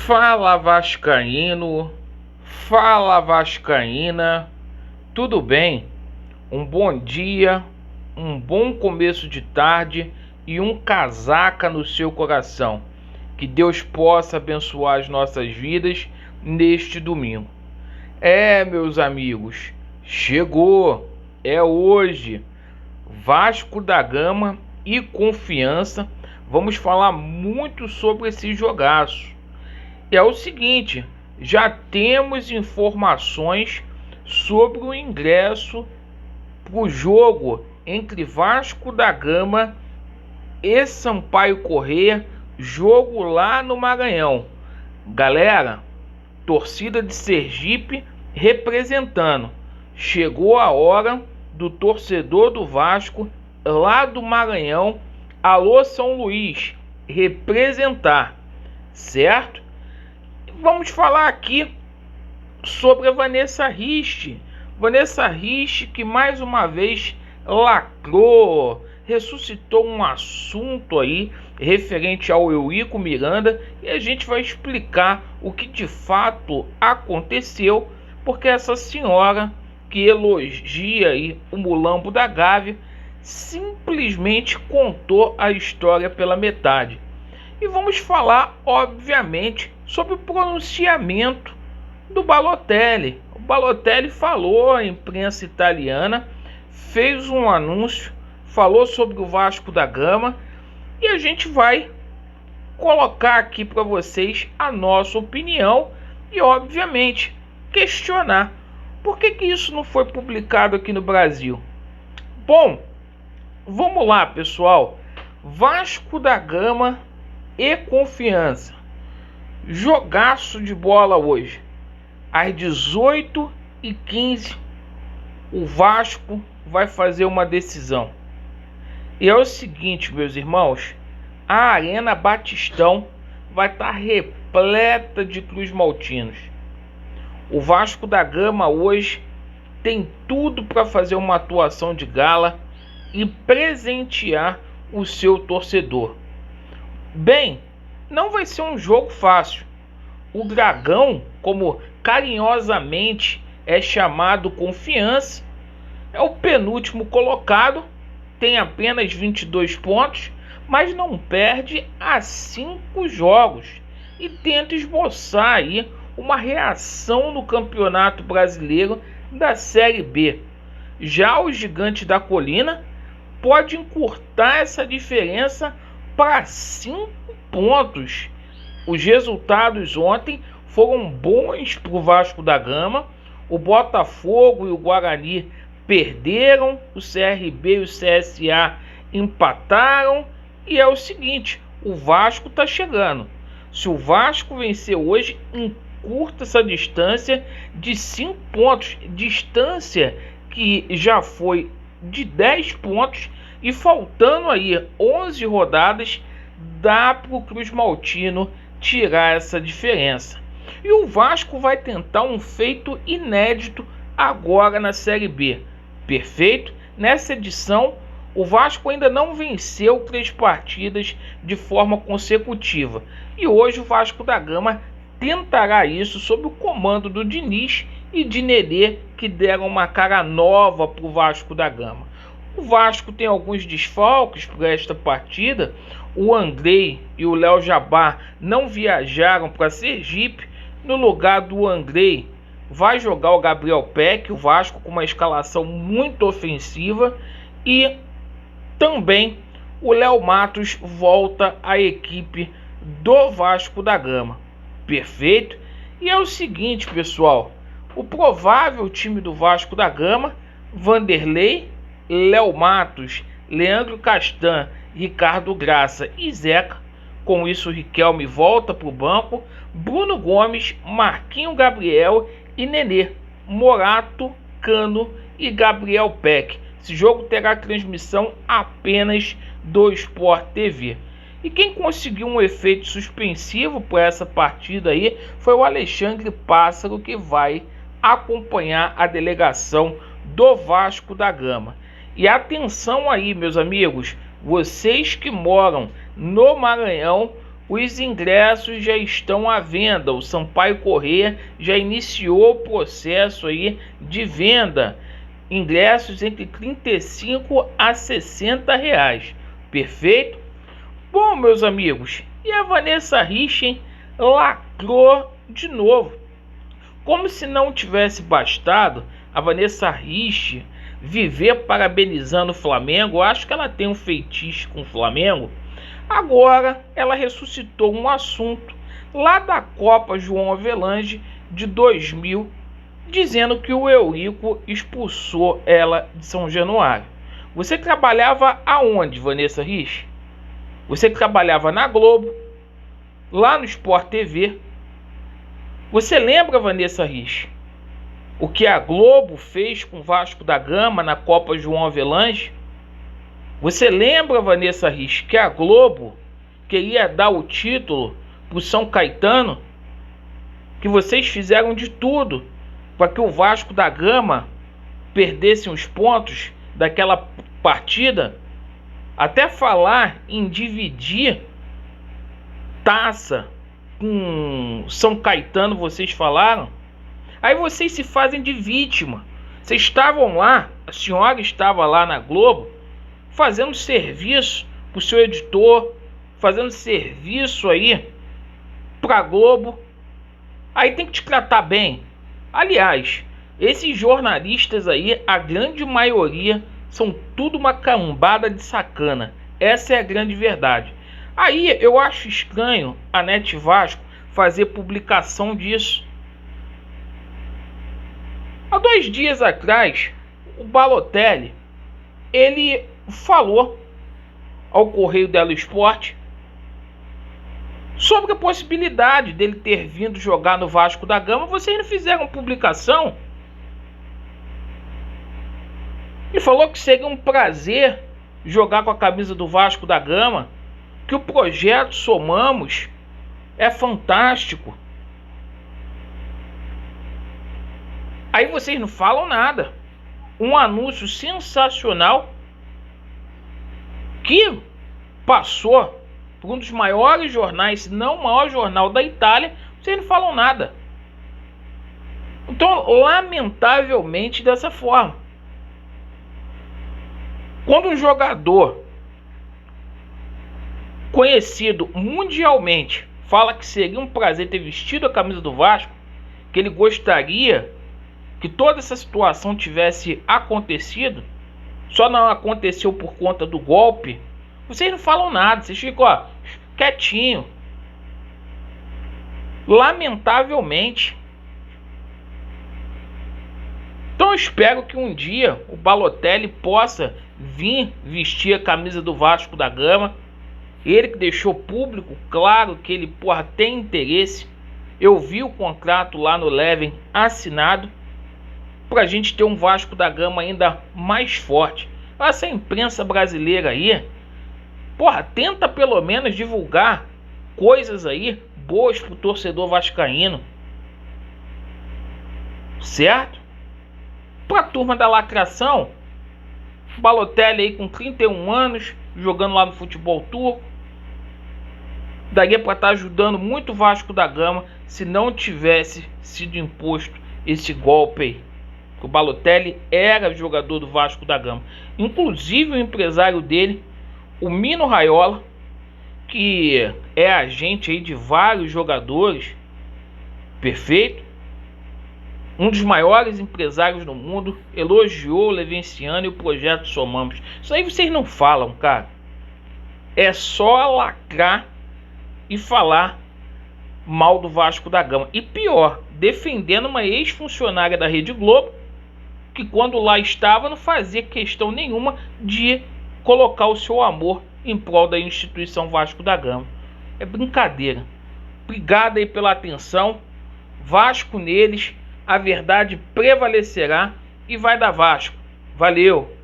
Fala Vascaíno, fala Vascaína, tudo bem? Um bom dia, um bom começo de tarde e um casaca no seu coração. Que Deus possa abençoar as nossas vidas neste domingo. Meus amigos, chegou, é hoje. Vasco da Gama e Confiança. Vamos falar muito sobre esse jogaço. É o seguinte, já temos informações sobre o ingresso para o jogo entre Vasco da Gama e Sampaio Corrêa, jogo lá no Maranhão. Galera, torcida de Sergipe representando. Chegou a hora do torcedor do Vasco lá do Maranhão, alô São Luís, representar, certo? Vamos falar aqui sobre a Vanessa Rist. Vanessa Rist, que mais uma vez lacrou, ressuscitou um assunto aí referente ao Eurico Miranda, e a gente vai explicar o que de fato aconteceu, porque essa senhora que elogia aí o Mulambo da Gávea simplesmente contou a história pela metade. E vamos falar, obviamente, sobre o pronunciamento do Balotelli. O Balotelli falou à imprensa italiana, fez um anúncio, falou sobre o Vasco da Gama, e a gente vai colocar aqui para vocês a nossa opinião e, obviamente, questionar por que isso não foi publicado aqui no Brasil. Bom, vamos lá, pessoal. Vasco da Gama e Confiança. Jogaço de bola hoje. Às 18h15, o Vasco vai fazer uma decisão. E é o seguinte, meus irmãos, a Arena Batistão vai estar repleta de cruz-maltinos. O Vasco da Gama hoje tem tudo para fazer uma atuação de gala e presentear o seu torcedor. Bem, não vai ser um jogo fácil. O Dragão, como carinhosamente é chamado Confiança, é o penúltimo colocado, tem apenas 22 pontos, mas não perde há 5 jogos e tenta esboçar aí uma reação no Campeonato Brasileiro da Série B. Já o Gigante da Colina pode encurtar essa diferença para 5 pontos. Os resultados ontem foram bons para o Vasco da Gama. O Botafogo e o Guarani perderam, o CRB e o CSA empataram. E é o seguinte, o Vasco está chegando. Se o Vasco vencer hoje, encurta essa distância de 5 pontos. Distância que já foi de 10 pontos. E faltando aí 11 rodadas, dá para o Cruz Maltino tirar essa diferença. E o Vasco vai tentar um feito inédito agora na Série B. Perfeito? Nessa edição, o Vasco ainda não venceu 3 partidas de forma consecutiva. E hoje o Vasco da Gama tentará isso sob o comando do Diniz e de Nenê, que deram uma cara nova para o Vasco da Gama. O Vasco tem alguns desfalques para esta partida. O Andrei e o Léo Jabá não viajaram para Sergipe. No lugar do Andrei vai jogar o Gabriel Peck, o Vasco com uma escalação muito ofensiva. E também o Léo Matos volta à equipe do Vasco da Gama. Perfeito? E é o seguinte, pessoal. O provável time do Vasco da Gama: Vanderlei, Léo Matos, Leandro Castan, Ricardo Graça e Zeca. Com isso, o Riquelme volta para o banco. Bruno Gomes, Marquinho Gabriel e Nenê. Morato, Cano e Gabriel Peck. Esse jogo terá transmissão apenas do Sport TV. E quem conseguiu um efeito suspensivo para essa partida aí foi o Alexandre Pássaro, que vai acompanhar a delegação do Vasco da Gama. E atenção aí, meus amigos, vocês que moram no Maranhão, Os ingressos já estão à venda. O Sampaio Corrêa já iniciou o processo aí de venda. Ingressos entre 35 a 60 reais. Perfeito? Bom, meus amigos, e a Vanessa Rich lacrou de novo. Como se não tivesse bastado a Vanessa Rich viver parabenizando o Flamengo, eu acho que ela tem um feitiço com o Flamengo. Agora ela ressuscitou um assunto lá da Copa João Avelange de 2000, dizendo que o Eurico expulsou ela de São Januário. Você trabalhava aonde, Vanessa Rich? Você trabalhava na Globo, lá no Sport TV. Você lembra, Vanessa Rich, o que a Globo fez com o Vasco da Gama na Copa João Avelange? Você lembra, Vanessa Rich, que a Globo queria dar o título para o São Caetano? Que vocês fizeram de tudo para que o Vasco da Gama perdesse os pontos daquela partida? Até falar em dividir taça com São Caetano vocês falaram. Aí vocês se fazem de vítima. Vocês estavam lá, a senhora estava lá na Globo, fazendo serviço para o seu editor, fazendo serviço aí para a Globo. Aí tem que te tratar bem. Aliás, esses jornalistas aí, a grande maioria, são tudo uma cambada de sacana. Essa é a grande verdade. Aí eu acho estranho a Net Vasco fazer publicação disso. Há 2 dias atrás, o Balotelli, ele falou ao Correio dello Sport sobre a possibilidade dele ter vindo jogar no Vasco da Gama. Vocês não fizeram publicação? Ele falou que seria um prazer jogar com a camisa do Vasco da Gama, que o projeto Somamos é fantástico. Aí vocês não falam nada. Um anúncio sensacional que passou por um dos maiores jornais, se não o maior jornal da Itália. Vocês não falam nada. Então, lamentavelmente, dessa forma, quando um jogador conhecido mundialmente fala que seria um prazer ter vestido a camisa do Vasco, que ele gostaria que toda essa situação tivesse acontecido, só não aconteceu por conta do golpe, vocês não falam nada, vocês ficam quietinho. Lamentavelmente. Então eu espero que um dia o Balotelli possa vir vestir a camisa do Vasco da Gama. Ele que deixou público, claro que ele tem interesse. Eu vi o contrato lá no Leven assinado para a gente ter um Vasco da Gama ainda mais forte. Essa imprensa brasileira aí, tenta pelo menos divulgar coisas aí boas pro torcedor vascaíno, certo? Pra turma da lacração, Balotelli aí com 31 anos, jogando lá no futebol turco, daria para estar ajudando muito o Vasco da Gama se não tivesse sido imposto esse golpe aí. O Balotelli era jogador do Vasco da Gama. Inclusive o empresário dele, o Mino Raiola, que é agente aí de vários jogadores, perfeito, um dos maiores empresários do mundo, elogiou o Levinciano e o projeto Somamos. Isso aí vocês não falam, cara. É só lacrar e falar mal do Vasco da Gama. E pior, defendendo uma ex-funcionária da Rede Globo, que quando lá estava não fazia questão nenhuma de colocar o seu amor em prol da instituição Vasco da Gama. É brincadeira. Obrigado aí pela atenção. Vasco neles, a verdade prevalecerá e vai dar Vasco. Valeu!